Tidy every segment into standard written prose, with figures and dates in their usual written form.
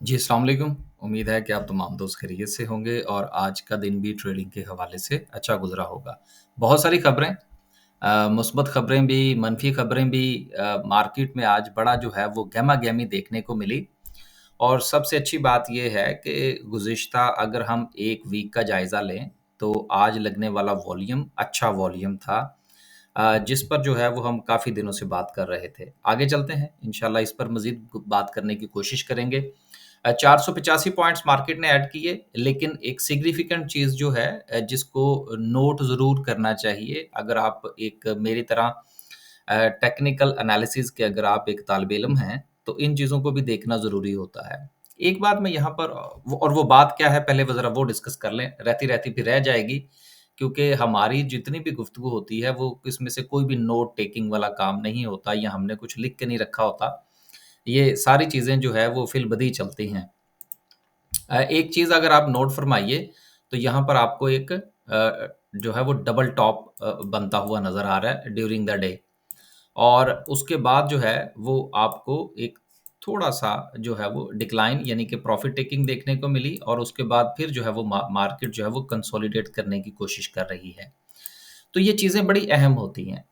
जी, अस्सलाम वालेकुम। उम्मीद है कि आप तमाम दोस्त खैरियत से होंगे और आज का दिन भी ट्रेडिंग के हवाले से अच्छा गुज़रा होगा। बहुत सारी खबरें मुस्बत खबरें भी, मनफ़ी खबरें भी मार्केट में आज बड़ा जो है वो गहमा-गहमी देखने को मिली और सबसे अच्छी बात ये है कि गुज़िश्ता अगर हम 1 वीक का जायज़ा लें, तो आज लगने वाला वॉल्यूम अच्छा वॉल्यूम था जिस पर जो है वो हम काफ़ी दिनों से बात कर रहे थे। आगे चलते हैं, इंशाल्लाह इस पर मज़ीद बात करने की कोशिश करेंगे। 485 पॉइंट्स मार्केट ने ऐड किए, लेकिन एक सिग्निफिकेंट चीज़ जो है जिसको नोट ज़रूर करना चाहिए, अगर आप एक मेरी तरह टेक्निकल एनालिसिस के अगर आप एक तालिब इल्म हैं, तो इन चीज़ों को भी देखना ज़रूरी होता है। एक बात मैं यहाँ पर वो बात क्या है पहले वो ज़रा वो डिस्कस कर लें, रहती-रहती फिर रह जाएगी, क्योंकि हमारी जितनी भी गुफ्तगू होती है, वो इसमें से कोई भी नोट टेकिंग वाला काम नहीं होता या हमने कुछ लिख के नहीं रखा होता। ये सारी चीज़ें जो है वो फ़िल-ब-दी चलती हैं। एक चीज़ अगर आप नोट फरमाइए, तो यहाँ पर आपको एक जो है वो डबल टॉप बनता हुआ नज़र आ रहा है ड्यूरिंग द डे और उसके बाद जो है वो आपको एक थोड़ा-सा जो है वो डिक्लाइन यानी कि प्रॉफ़िट टेकिंग देखने को मिली और उसके बाद फिर जो है वो मार्केट जो है वो कंसोलिडेट करने की कोशिश कर रही है। तो ये चीज़ें बड़ी अहम होती हैं।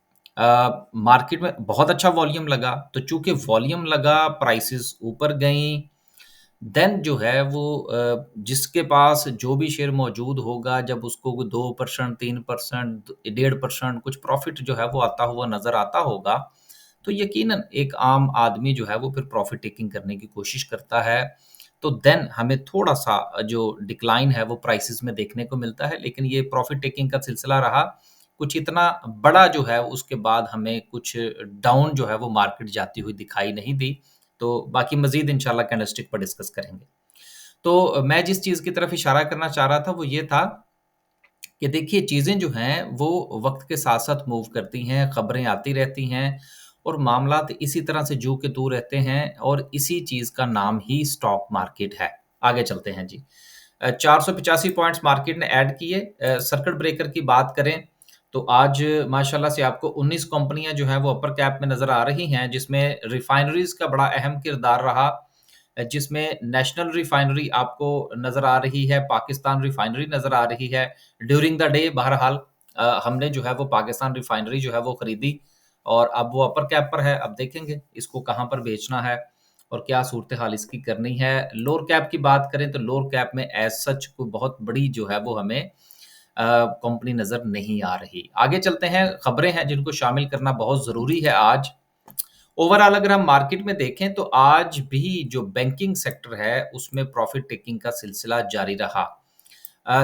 मार्केट में बहुत अच्छा वॉल्यूम लगा, तो चूँकि वॉल्यूम लगा, प्राइसेज़ ऊपर गईं, देन जो है वो जिसके पास जो भी शेयर मौजूद होगा, जब उसको वो 2% 3% 1.5% कुछ प्रॉफ़िट जो है वो आता हुआ नज़र आता होगा, तो यकीनन एक आम आदमी जो है वो फिर प्रॉफ़िट टेकिंग करने की कोशिश करता है। तो देन हमें थोड़ा-सा जो डिक्लाइन है वो प्राइसेज़ में देखने को मिलता है, लेकिन ये प्रॉफ़िट टेकिंग का सिलसिला रहा। कुछ इतना बड़ा जो है उसके बाद हमें कुछ डाउन जो है वो मार्केट जाती हुई दिखाई नहीं दी। तो बाकी मज़ीद इंशाल्लाह कैंडलस्टिक पर डिस्कस करेंगे। तो मैं जिस चीज़ की तरफ इशारा करना चाह रहा था वो ये था कि देखिए चीज़ें जो हैं वो वक़्त के साथ-साथ मूव करती हैं, ख़बरें आती रहती हैं और मामलात इसी तरह से जू के तू रहते हैं और इसी चीज़ का नाम ही स्टॉक मार्केट है। आगे चलते हैं जी। 485 पॉइंट्स मार्केट ने ऐड किए सर्किट ब्रेकर की बात करें तो आज माशाल्लाह से आपको 19 कंपनियाँ जो हैं वो अपर कैप में नज़र आ रही हैं जिसमें रिफाइनरीज़ का बड़ा अहम किरदार रहा जिसमें नेशनल रिफाइनरी आपको नज़र आ रही है, पाकिस्तान रिफाइनरी नज़र आ रही है। ड्यूरिंग द डे बहरहाल हमने जो है वो पाकिस्तान रिफाइनरी जो है वो खरीदी और अब वो अपर कैप पर है। अब देखेंगे इसको कहाँ पर बेचना है और क्या सूरत-ए-हाल इसकी करनी है। लोअर कैप की बात करें तो लोअर कैप में एज़ सच कोई बहुत बड़ी जो है वो हमें कंपनी नज़र नहीं आ रही। आगे चलते हैं, खबरें हैं जिनको शामिल करना बहुत ज़रूरी है आज। ओवरऑल अगर हम मार्केट में देखें तो आज भी जो बैंकिंग सेक्टर है उसमें प्रॉफिट टेकिंग का सिलसिला जारी रहा।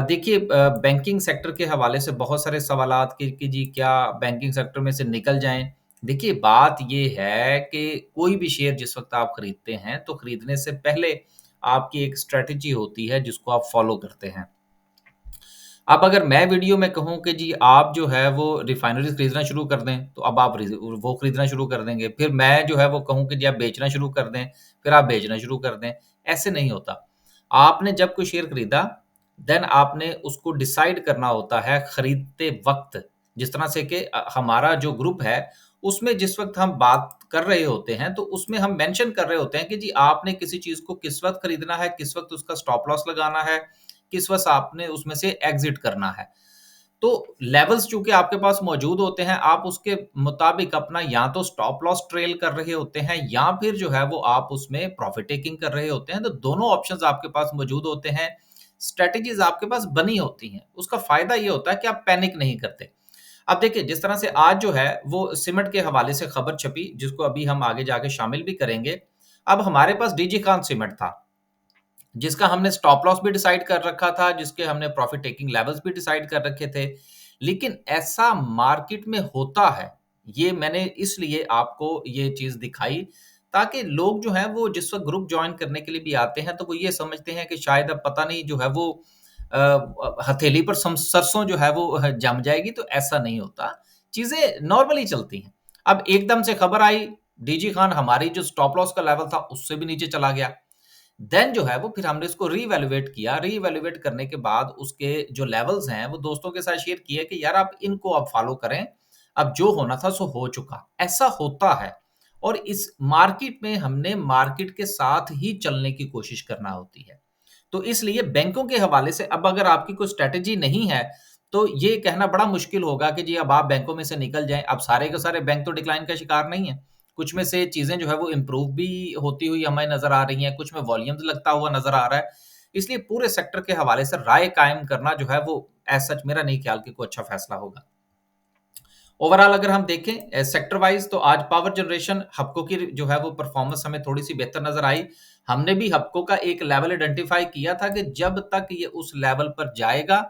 देखिए बैंकिंग सेक्टर के हवाले से बहुत सारे सवालात कि जी क्या बैंकिंग सेक्टर में से निकल जाएँ? देखिए बात ये है कि कोई भी शेयर जिस वक़्त आप खरीदते हैं तो खरीदने से पहले आपकी एक स्ट्रैटेजी होती है जिसको आप फ़ॉलो करते हैं। अब अगर मैं वीडियो में कहूँ कि जी आप जो है वो रिफाइनरीज़ खरीदना शुरू कर दें, तो अब आप वो खरीदना शुरू कर देंगे। फिर मैं जो है वो कहूँ कि जी आप बेचना शुरू कर दें, फिर आप बेचना शुरू कर दें। ऐसे नहीं होता। आपने जब कोई शेयर खरीदा, देन आपने उसको डिसाइड करना होता है खरीदते वक़्त। जिस तरह से कि हमारा जो ग्रुप है, उसमें जिस वक़्त हम बात कर रहे होते हैं, तो उसमें हम मेंशन कर रहे होते हैं कि जी आपने किसी चीज़ को किस वक़्त खरीदना है, किस वक़्त उसका स्टॉप लॉस लगाना है, किस वक़्त आपने उसमें से एग्ज़िट करना है। तो लेवल्स चूँकि आपके पास मौजूद होते हैं, आप उसके मुताबिक अपना या तो स्टॉप लॉस ट्रेल कर रहे होते हैं या फिर जो है वो आप उसमें प्रॉफ़िट टेकिंग कर रहे होते हैं, तो दोनों ऑप्शंस आपके पास मौजूद होते हैं। स्ट्रैटेजीज़ आपके पास बनी होती हैं। उसका फ़ायदा ये होता है कि आप पैनिक नहीं करते। अब देखिए जिस तरह से आज जो है वो सीमेंट के हवाले से खबर छपी, जिसको अभी हम आगे जाके शामिल भी करेंगे। अब हमारे पास डीजी खान सीमेंट था। जिसका हमने स्टॉप लॉस भी डिसाइड कर रखा था, जिसके हमने प्रॉफिट टेकिंग लेवल्स भी डिसाइड कर रखे थे। लेकिन ऐसा मार्केट में होता है, ये मैंने इसलिए आपको ये चीज़ दिखाई ताकि लोग जो हैं वो जिस वक़्त ग्रुप जॉइन करने के लिए भी आते हैं, तो वो ये समझते हैं कि शायद अब पता नहीं जो है वो हथेली पर सरसों जो है वो जम जाएगी, तो ऐसा नहीं होता। चीज़ें नॉर्मली चलती हैं। अब एकदम से खबर आई, डीजी खान हमारी जो स्टॉप लॉस का लेवल था, उससे भी नीचे चला गया। देन जो है वो फिर हमने इसको रीवैल्यूएट किया। रीवैल्यूएट करने के बाद उसके जो लेवल्स हैं, वो दोस्तों के साथ शेयर किए कि यार आप इनको अब फ़ॉलो करें। अब जो होना था सो हो चुका। ऐसा होता है और इस मार्केट में हमने मार्केट के साथ ही चलने की कोशिश करना होती है। तो इसलिए बैंकों के हवाले से अब अगर आपकी कोई स्ट्रैटेजी नहीं है, तो ये कहना बड़ा मुश्किल होगा कि जी अब आप बैंकों में से निकल जाएँ। अब सारे के सारे बैंक तो डिक्लाइन का शिकार नहीं है। कुछ में से चीज़ें जो है वो इम्प्रूव भी होती हुई हमें नज़र आ रही हैं, कुछ में वॉल्यूम्स लगता हुआ नज़र आ रहा है। इसलिए पूरे सेक्टर के हवाले से राय कायम करना जो है वो एज़ सच मेरा नहीं ख्याल कि कोई अच्छा फैसला होगा। ओवरऑल अगर हम देखें सेक्टर वाइज़ तो आज पावर जनरेशन हबको की जो है वो परफ़ॉर्मेंस हमें थोड़ी-सी बेहतर नज़र आई। हमने भी हबको का एक लेवल आइडेंटिफ़ाई किया था कि जब तक ये उस लेवल पर जाएगा,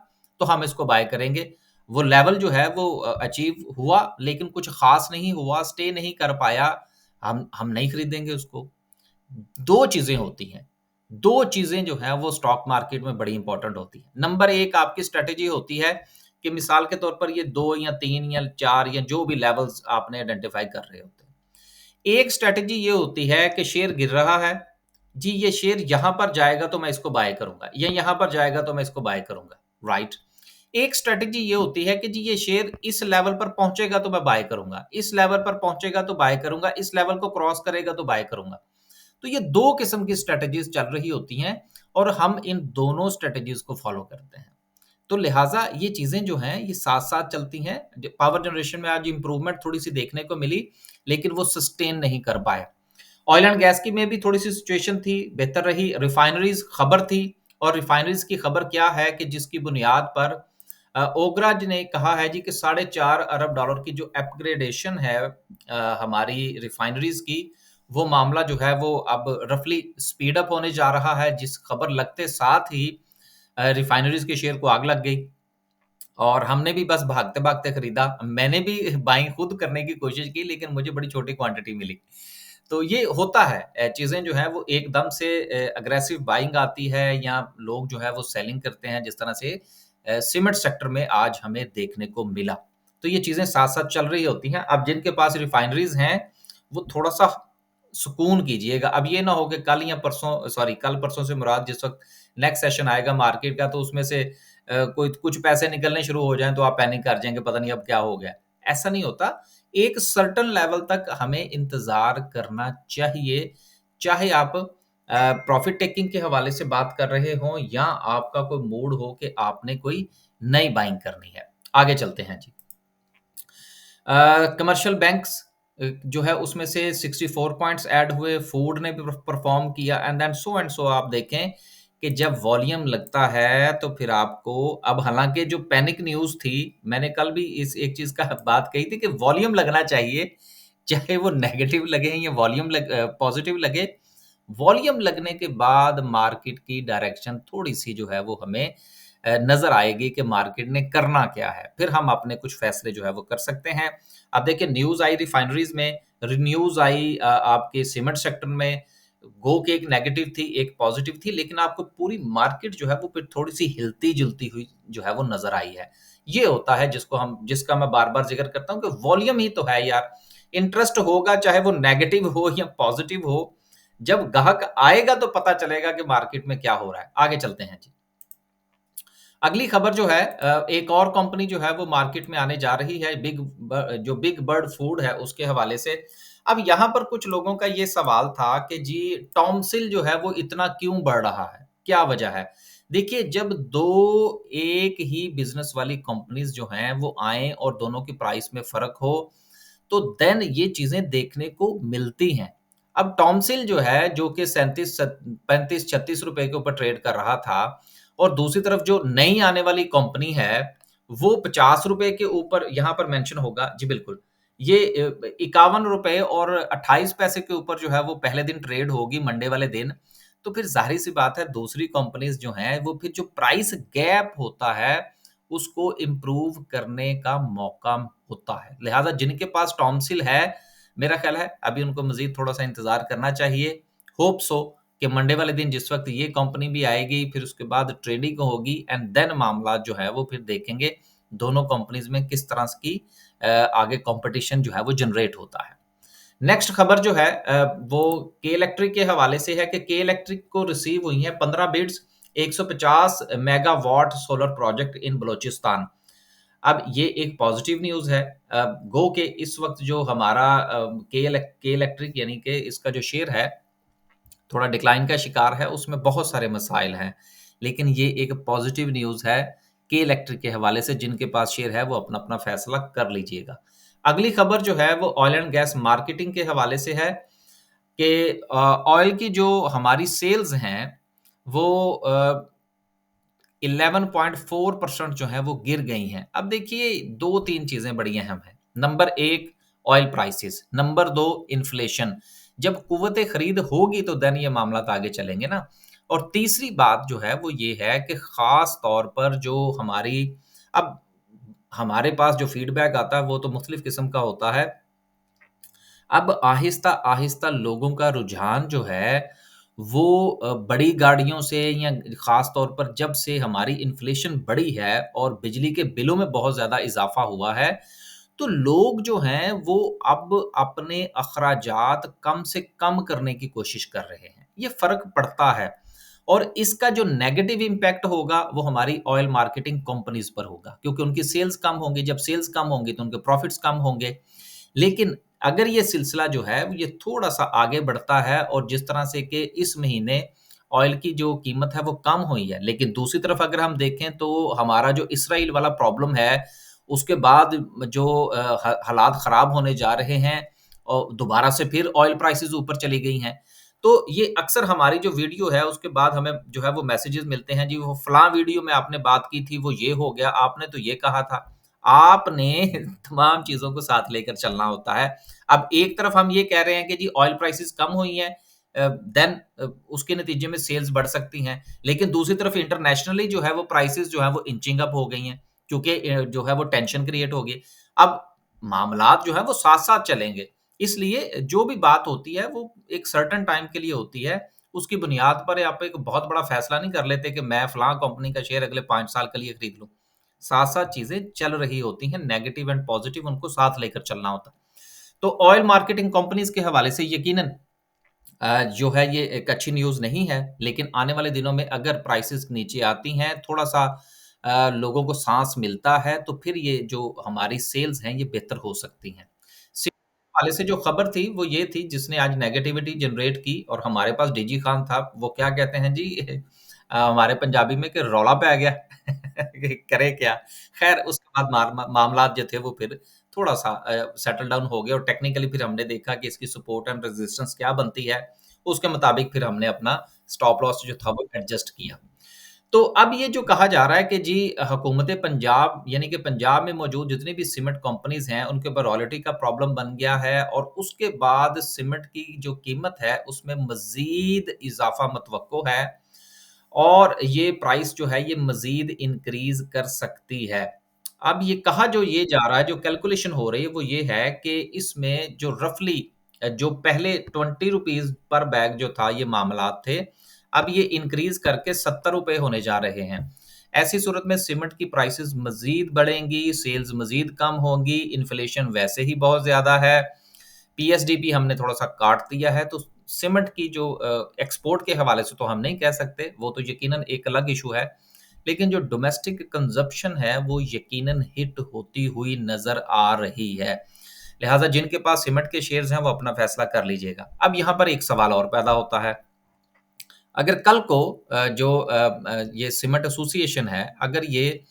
तो हम इसको बाय करेंगे। वो लेवल जो है वो अचीव हुआ, लेकिन कुछ ख़ास नहीं हुआ, स्टे नहीं कर पाया, हम नहीं खरीदेंगे उसको। 2 चीज़ें होती हैं। 2 चीज़ें जो हैं वो स्टॉक मार्केट में बड़ी इम्पोर्टेंट होती हैं। नंबर 1 आपकी स्ट्रैटेजी होती है कि मिसाल के तौर पर ये 2 या 3 या 4 या जो भी लेवल्स आपने आइडेंटिफ़ाई कर रहे होते हैं। एक स्ट्रैटेजी ये होती है कि शेयर गिर रहा है, जी ये शेयर यहाँ पर जाएगा तो मैं इसको बाय करूँगा या यहाँ पर जाएगा तो मैं इसको बाय करूँगा, राइट? एक स्ट्रैटेजी ये होती है कि जी ये शेयर इस लेवल पर पहुँचेगा तो मैं बाय करूँगा, इस लेवल पर पहुँचेगा तो बाय करूँगा, इस लेवल को क्रॉस करेगा तो बाय करूँगा। तो ये 2 किस्म की स्ट्रैटेजीज़ चल रही होती हैं और हम इन दोनों स्ट्रैटेजीज़ को फ़ॉलो करते हैं। तो लिहाज़ा ये चीज़ें जो हैं ये साथ-साथ चलती हैं। ज पावर जनरेशन में आज इम्प्रूवमेंट थोड़ी-सी देखने को मिली, लेकिन वो सस्टेन नहीं कर पाए। ऑयल एंड गैस की में भी थोड़ी-सी सिचुएशन थी, बेहतर रही। रिफाइनरीज़ खबर थी और रिफाइनरीज़ की खबर क्या है कि जिसकी बुनियाद पर ओगरा जी ने कहा है जी कि $4.5 अरब डॉलर की जो अपग्रेडेशन है हमारी रिफाइनरीज़ की, वो मामला जो है वो अब रफली स्पीड अप होने जा रहा है, जिस खबर लगते साथ ही रिफाइनरीज़ के शेयर को आग लग गई और हमने भी बस भागते-भागते खरीदा। मैंने भी बाइंग खुद करने की कोशिश की लेकिन मुझे बड़ी छोटी क्वांटिटी मिली। तो ये होता है चीज़ें जो हैं वो एकदम से अग्रेसिव बाइंग आती है या लोग जो है वो सेलिंग करते हैं जिस तरह से सीमेंट सेक्टर में आज हमें देखने को मिला। तो ये चीज़ें साथ-साथ चल रही होती हैं। अब जिनके पास रिफाइनरीज़ हैं, वो थोड़ा-सा सुकून कीजिएगा। अब ये ना हो कि कल या परसों सॉरी कल-परसों से मुराद जिस वक़्त नेक्स्ट सेशन आएगा मार्केट का तो उसमें से कोई कुछ पैसे निकलने शुरू हो जाएँ तो आप पैनिक कर जाएँगे पता नहीं अब क्या हो गया। ऐसा नहीं होता। एक सर्टेन लेवल तक हमें इंतज़ार करना चाहिए, चाहे आप प्रॉफ़िट टेकिंग के हवाले से बात कर रहे हों या आपका कोई मूड हो कि आपने कोई नई बाइंग करनी है। आगे चलते हैं जी। कमर्शियल बैंक्स जो है उसमें से 64 पॉइंट्स ऐड हुए, फूड ने भी परफ़ॉर्म किया एंड सो आप देखें कि जब वॉल्यूम लगता है तो फिर आपको अब हालाँकि जो पैनिक न्यूज़ थी, मैंने कल भी इस एक चीज़ का बात कही थी कि वॉल्यूम लगना चाहिए, चाहे वो नेगेटिव लगे या पॉज़िटिव लगे। वॉल्यूम लगने के बाद मार्केट की डायरेक्शन थोड़ी-सी जो है वो हमें नज़र आएगी कि मार्केट ने करना क्या है। फिर हम अपने कुछ फैसले जो है वो कर सकते हैं। अब देखिए न्यूज़ आई रिफाइनरीज़ में, न्यूज़ आई आपके सीमेंट सेक्टर में, गो के एक नेगेटिव थी, एक पॉज़िटिव थी, लेकिन आपको पूरी मार्केट जो है वो फिर थोड़ी-सी हिलती-जुलती हुई जो है वो नज़र आई है। ये होता है जिसका मैं बार-बार ज़िक्र करता हूँ कि वॉल्यूम ही तो है यार। इंटरेस्ट होगा चाहे वो नेगेटिव हो या पॉज़िटिव हो, जब ग्राहक आएगा तो पता चलेगा कि मार्केट में क्या हो रहा है। आगे चलते हैं जी। अगली खबर जो है एक और कंपनी जो है वो मार्केट में आने जा रही है बिग बर्ड फूड है उसके हवाले से। अब यहाँ पर कुछ लोगों का ये सवाल था कि जी टॉमसिल जो है वो इतना क्यों बढ़ रहा है? क्या वजह है? देखिए जब 2 एक ही बिज़नेस वाली कंपनीज़ जो हैं वो आएँ और दोनों की प्राइस में फ़र्क हो, तो देन ये चीज़ें देखने को मिलती हैं। अब टॉमसिल जो है जो कि 35-36 रुपए के ऊपर ट्रेड कर रहा था और दूसरी तरफ जो नई आने वाली कंपनी है, वो ₹50 के ऊपर यहाँ पर मेंशन होगा जी बिल्कुल। ये ₹51 और 28 पैसे के ऊपर जो है वो पहले दिन ट्रेड होगी मंडे वाले दिन। तो फिर ज़ाहिर-सी बात है दूसरी कंपनीज़ जो हैं वो फिर जो प्राइस गैप होता है, उसको इम्प्रूव करने का मौका होता है। लिहाज़ा जिनके पास टॉमसिल है, मेरा ख़्याल है अभी उनको मज़ीद थोड़ा-सा इंतज़ार करना चाहिए। होप सो कि मंडे वाले दिन जिस वक़्त ये कंपनी भी आएगी, फिर उसके बाद ट्रेडिंग होगी एंड देन मामलात जो है वो फिर देखेंगे, दोनों कंपनीज़ में किस तरह की आगे कॉम्पिटिशन जो है वो जनरेट होता है। नेक्स्ट खबर जो है वो के इलेक्ट्रिक के हवाले से है कि के इलेक्ट्रिक को रिसीव हुई हैं 15 bids 150 megawatt solar project in Balochistan. अब ये एक पॉज़िटिव न्यूज़ है। गो के इस वक़्त जो हमारा के इलेक्ट्रिक यानी कि इसका जो शेयर है, थोड़ा डिक्लाइन का शिकार है, उसमें बहुत सारे मसाइल हैं। लेकिन ये एक पॉज़िटिव न्यूज़ है के इलेक्ट्रिक के हवाले से, जिनके पास शेयर है वो अपना-अपना फ़ैसला कर लीजिएगा। अगली खबर जो है वो ऑयल एंड गैस मार्केटिंग के हवाले से है कि ऑयल की जो हमारी सेल्स हैं, वो 11.4% जो है वो गिर गई हैं। अब देखिए 2-3 चीज़ें बड़ी अहम हैं। Number 1 oil prices, number 2 inflation. जब कुव्वत खरीद होगी तो देन ये मामलात आगे चलेंगे ना। और तीसरी बात जो है वो ये है कि ख़ास तौर पर जो हमारी अब हमारे पास जो फ़ीडबैक आता है वो तो मुख़्तलिफ़ किस्म का होता है। अब आहिस्ता-आहिस्ता लोगों का रुझान जो है, वो बड़ी गाड़ियों से या ख़ास तौर पर जब से हमारी इन्फ्लेशन बढ़ी है और बिजली के बिलों में बहुत ज़्यादा इज़ाफ़ा हुआ है, तो लोग जो हैं, वो अब अपने अख़राजात कम से कम करने की कोशिश कर रहे हैं। ये फ़र्क पड़ता है और इसका जो नेगेटिव इम्पैक्ट होगा, वो हमारी ऑयल मार्केटिंग कंपनीज़ पर होगा क्योंकि उनकी सेल्स कम होंगी, जब सेल्स कम होंगी, तो उनके प्रॉफ़िट्स कम होंगे। लेकिन अगर ये सिलसिला जो है ये थोड़ा-सा आगे बढ़ता है और जिस तरह से कि इस महीने ऑयल की जो कीमत है वो कम हुई है। लेकिन दूसरी तरफ अगर हम देखें तो हमारा जो इसराइल वाला प्रॉब्लम है, उसके बाद जो हालात ख़राब होने जा रहे हैं और दोबारा से फिर ऑयल प्राइसेज़ ऊपर चली गई हैं। तो ये अक्सर हमारी जो वीडियो है उसके बाद हमें जो है वो मैसेजेस मिलते हैं, जी वो फलाँ वीडियो में आपने बात की थी, वो ये हो गया, आपने तो ये कहा था। आपने तमाम चीज़ों को साथ लेकर चलना होता है। अब एक तरफ हम ये कह रहे हैं कि जी ऑयल प्राइसेज़ कम हुई हैं, उसके नतीजे में सेल्स बढ़ सकती हैं। लेकिन दूसरी तरफ इंटरनेशनली जो है वो प्राइसेज़ जो है वो इंचिंग अप हो गई हैं, क्योंकि जो है वो टेंशन क्रिएट हो गई। अब मामलात जो है वो साथ-साथ चलेंगे। इसलिए जो भी बात होती है वो एक सर्टेन टाइम के लिए होती है। उसकी बुनियाद पर आप एक बहुत बड़ा फैसला नहीं कर लेते कि मैं फलाँ कंपनी का शेयर अगले 5 साल के लिए खरीद लूँ। साथ-साथ चीज़ें चल रही होती हैं, नेगेटिव एंड पॉज़िटिव उनको साथ लेकर चलना होता है। तो ऑयल मार्केटिंग कंपनीज़ के हवाले से यकीनन जो है ये एक अच्छी न्यूज़ नहीं है, लेकिन आने वाले दिनों में अगर प्राइसेज़ नीचे आती हैं, थोड़ा-सा लोगों को साँस मिलता है, तो फिर ये जो हमारी सेल्स हैं, ये बेहतर हो सकती हैं। से वाले से जो खबर थी, वो ये थी जिसने आज नेगेटिविटी जनरेट की और हमारे पास डीजी खान था, वो क्या कहते हैं जी हमारे पंजाबी में कि रौला पै गया कि करे क्या? ख़ैर उसके बाद मामलात जो थे वो फिर थोड़ा-सा सेटल डाउन हो गए और टेक्निकली फिर हमने देखा कि इसकी सपोर्ट एंड रेजिस्टेंस क्या बनती है, उसके मुताबिक फिर हमने अपना स्टॉप लॉस जो था वो एडजस्ट किया। तो अब ये जो कहा जा रहा है कि जी हुकूमत पंजाब यानी कि पंजाब में मौजूद जितनी भी सीमेंट कंपनीज़ हैं, उनके ऊपर रॉयल्टी का प्रॉब्लम बन गया है और उसके बाद सीमेंट की जो कीमत है, उसमें मज़ीद इज़ाफ़ा मतवक्को है और ये प्राइस जो है, ये मज़ीद इंक्रीज़ कर सकती है। अब ये कहा जो ये जा रहा है, जो कैलकुलेशन हो रही है, वो ये है कि इसमें जो रफ़ली जो पहले ₹20 पर बैग जो था, ये मामलात थे, अब ये इंक्रीज़ करके ₹70 होने जा रहे हैं। ऐसी सूरत में सीमेंट की प्राइसेज़ मज़ीद बढ़ेंगी, सेल्स मज़ीद कम होंगी, इन्फ्लेशन वैसे ही बहुत ज़्यादा है। पीएसडीपी हमने थोड़ा-सा काट दिया है, तो सीमेंट की जो एक्सपोर्ट के हवाले से तो हम नहीं कह सकते, वो तो यकीनन एक अलग इश्यू है। लेकिन जो डोमेस्टिक कंज़प्शन है, वो यकीनन हिट होती हुई नज़र आ रही है। लिहाज़ा जिनके पास सीमेंट के शेयर्स हैं, वो अपना फ़ैसला कर लीजिएगा। अब यहाँ पर एक सवाल और पैदा होता है, अगर कल को ये सीमेंट एसोसिएशन है, अगर ये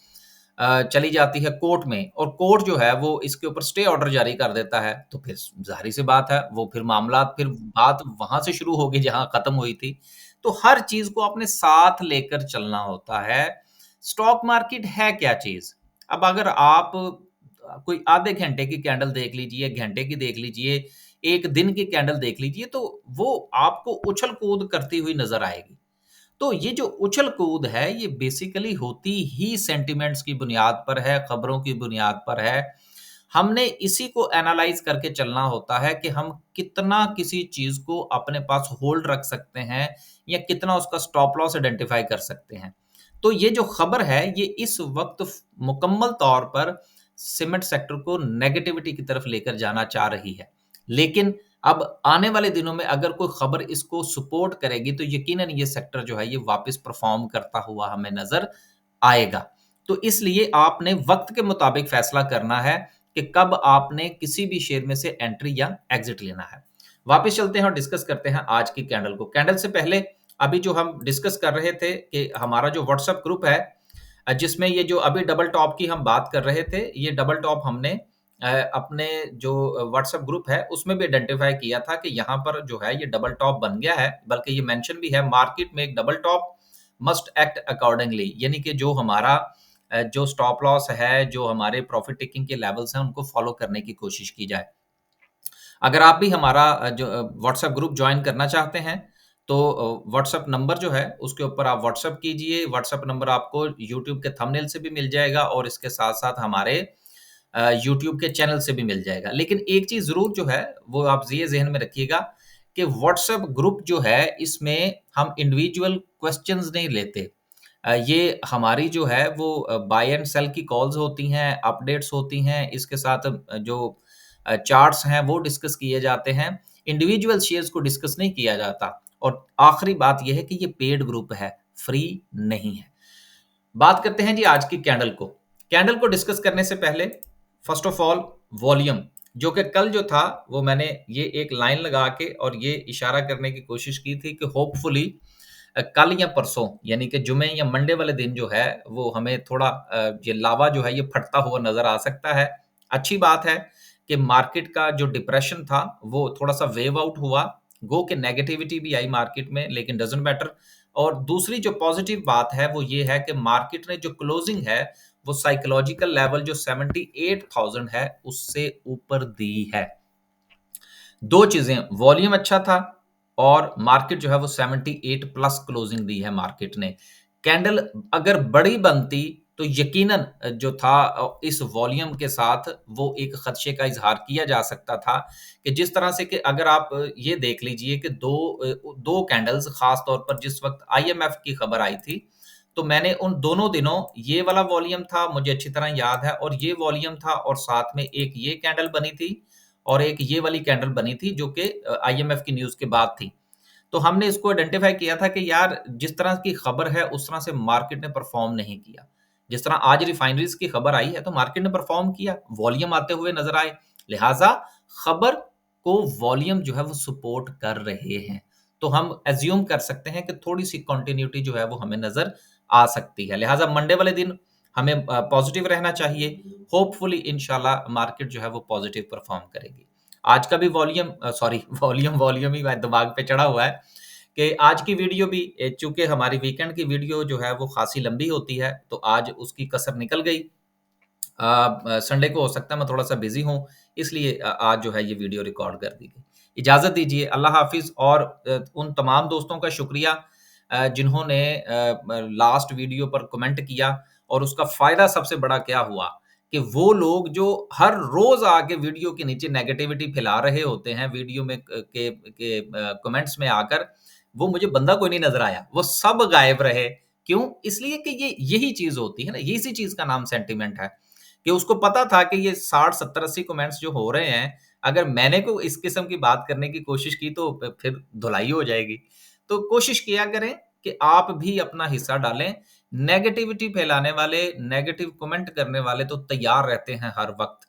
चली जाती है कोर्ट में और कोर्ट जो है वो इसके ऊपर स्टे ऑर्डर जारी कर देता है, तो फिर ज़ाहिर-सी बात है, वो फिर मामलात फिर बात वहाँ से शुरू होगी जहाँ खत्म हुई थी। तो हर चीज़ को अपने साथ लेकर चलना होता है। स्टॉक मार्केट है क्या चीज़? अब अगर आप कोई आधे घंटे की कैंडल देख लीजिए, घंटे की देख लीजिए, 1 दिन की कैंडल देख लीजिए, तो वो आपको उछल-कूद करती हुई नज़र आएगी। तो ये जो उछल-कूद है, ये बेसिकली होती ही सेंटिमेंट्स की बुनियाद पर है, खबरों की बुनियाद पर है। हमने इसी को एनालाइज़ करके चलना होता है कि हम कितना किसी चीज़ को अपने पास होल्ड रख सकते हैं या कितना उसका स्टॉप लॉस आइडेंटिफ़ाई कर सकते हैं। तो ये जो खबर है, ये इस वक़्त मुकम्मल तौर पर सीमेंट सेक्टर को नेगेटिविटी की तरफ लेकर जाना चाह रही है। लेकिन अब आने वाले दिनों में अगर कोई खबर इसको सपोर्ट करेगी, तो यकीनन ये सेक्टर जो है, ये वापस परफ़ॉर्म करता हुआ हमें नज़र आएगा। तो इसलिए आपने वक्त के मुताबिक फैसला करना है कि कब आपने किसी भी शेयर में से एंट्री या एग्जिट लेना है। वापस चलते हैं और डिस्कस करते हैं आज की कैंडल को। कैंडल से पहले अभी जो हम डिस्कस कर रहे थे कि हमारा जो व्हाट्सएप ग्रुप है, जिसमें ये जो अभी डबल टॉप की हम बात कर रहे थे, ये डबल टॉप हमने अपने जो व्हाट्सएप ग्रुप है उसमें भी आइडेंटिफाई किया था कि यहाँ पर जो है ये डबल टॉप बन गया है, बल्कि ये मेंशन भी है मार्केट में एक double top must act accordingly, यानी कि जो हमारा जो स्टॉप लॉस है, जो हमारे प्रॉफिट टेकिंग के लेवल्स हैं, उनको फॉलो करने की कोशिश की जाए। अगर आप भी हमारा जो व्हाट्सएप ग्रुप ज्वाइन करना चाहते हैं, तो व्हाट्सएप नंबर जो है उसके ऊपर आप व्हाट्सएप कीजिए। व्हाट्सएप नंबर आपको यूट्यूब के थंबनेल से भी मिल जाएगा और इसके साथ-साथ हमारे यूट्यूब के चैनल से भी मिल जाएगा। लेकिन एक चीज़ ज़रूर जो है वो आप ये ज़हन में रखिएगा कि व्हाट्सएप ग्रुप जो है इसमें हम इंडिविजुअल क्वेश्चंस नहीं लेते। ये हमारी जो है वो बाय एंड सेल की कॉल्स होती हैं, अपडेट्स होती हैं, इसके साथ जो चार्ट्स हैं वो डिस्कस किए जाते हैं। इंडिविजुअल शेयर्स को डिस्कस नहीं किया जाता और आखिरी बात ये है कि ये पेड ग्रुप है, फ्री नहीं है। बात करते हैं जी आज की कैंडल को। कैंडल को डिस्कस करने से पहले फर्स्ट ऑफ ऑल वॉल्यूम, जो कि कल जो था वो मैंने ये एक लाइन लगा के और ये इशारा करने की कोशिश की थी कि होपफुली कल या परसों यानी कि जुमे या मंडे वाले दिन जो है वो हमें थोड़ा ये लावा जो है ये फटता हुआ नज़र आ सकता है। अच्छी बात है कि मार्केट का जो डिप्रेशन था वो थोड़ा-सा वेव आउट हुआ, गो के नेगेटिविटी भी आई मार्केट में, लेकिन डज़न्ट मैटर। और दूसरी जो पॉजिटिव बात है वो ये है कि मार्केट ने जो क्लोजिंग है वो साइकोलॉजिकल लेवल जो 78,000 है उससे ऊपर दी है। दो चीजें, वॉल्यूम अच्छा था और मार्केट जो है वो 78 प्लस क्लोजिंग दी है मार्केट ने। कैंडल अगर बड़ी बनती तो यकीनन जो था इस वॉल्यूम के साथ वो एक खदशे का इजहार किया जा सकता था कि जिस तरह से कि अगर आप ये देख लीजिए कि दो कैंडल्स खास तौर पर जिस वक्त आईएमएफ की खबर आई थी, तो मैंने उन दोनों दिनों ये वाला वॉल्यूम था, मुझे अच्छी तरह याद है, और ये वॉल्यूम था और साथ में एक ये कैंडल बनी थी और एक ये वाली कैंडल बनी थी जो कि आईएमएफ की न्यूज़ के बाद थी। तो हमने इसको आइडेंटिफ़ाई किया था कि यार जिस तरह की खबर है उस तरह से मार्केट ने परफ़ॉर्म नहीं किया। जिस तरह आज रिफाइनरीज़ की खबर आई है तो मार्केट ने परफ़ॉर्म किया, वॉल्यूम आते हुए नज़र आए। लिहाज़ा खबर को वॉल्यूम जो है वो सपोर्ट कर रहे हैं। तो हम अज़्यूम कर सकते हैं कि थोड़ी-सी कंटिन्यूटी जो है वो हमें नज़र आ सकती है। लिहाज़ा मंडे वाले दिन हमें पॉज़िटिव रहना चाहिए। होपफुली इंशाल्लाह मार्केट जो है वो पॉज़िटिव परफ़ॉर्म करेगी। आज का भी वॉल्यूम सॉरी वॉल्यूम वॉल्यूम ही मेरे दिमाग पे चढ़ा हुआ है कि आज की वीडियो भी चूँकि हमारी वीकेंड की वीडियो जो है वो ख़ासी लंबी होती है, तो आज उसकी कसर निकल गई। संडे को हो सकता है मैं थोड़ा-सा बिज़ी हूँ, इसलिए आज जो है ये वीडियो रिकॉर्ड कर दी गई। इजाज़त दीजिए, अल्लाह हाफ़िज़। और उन तमाम दोस्तों का शुक्रिया जिन्होंने लास्ट वीडियो पर कमेंट किया, और उसका फ़ायदा सबसे बड़ा क्या हुआ कि वो लोग जो हर रोज़ आके वीडियो के नीचे नेगेटिविटी फैला रहे होते हैं, वीडियो में कमेंट्स में आकर, वो मुझे बंदा कोई नहीं नज़र आया, वो सब गायब रहे। क्यों? इसलिए कि ये यही चीज़ होती है ना, इसी चीज़ का नाम सेंटिमेंट है कि उसको पता था कि ये 60, 70, 80 कमेंट्स जो हो रहे हैं, अगर मैंने को इस किस्म की बात करने की कोशिश की तो फिर धुलाई हो जाएगी। तो कोशिश किया करें कि आप भी अपना हिस्सा डालें। नेगेटिविटी फैलाने वाले, नेगेटिव कमेंट करने वाले तो तैयार रहते हैं हर वक़्त।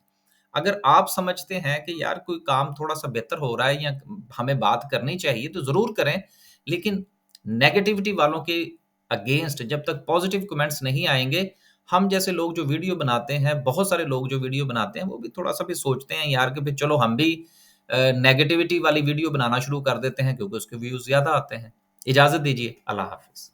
अगर आप समझते हैं कि यार कोई काम थोड़ा-सा बेहतर हो रहा है या हमें बात करनी चाहिए तो ज़रूर करें, लेकिन नेगेटिविटी वालों के अगेंस्ट जब तक पॉज़िटिव कमेंट्स नहीं आएँगे, हम जैसे लोग जो वीडियो बनाते हैं, बहुत सारे लोग जो वीडियो बनाते हैं, वो भी थोड़ा-सा भी सोचते हैं यार कि भई चलो हम भी नेगेटिविटी वाली वीडियो बनाना शुरू कर देते हैं क्योंकि उसके व्यूज़ ज़्यादा आते हैं। इजाज़त दीजिए, अल्लाह हाफ़िज़।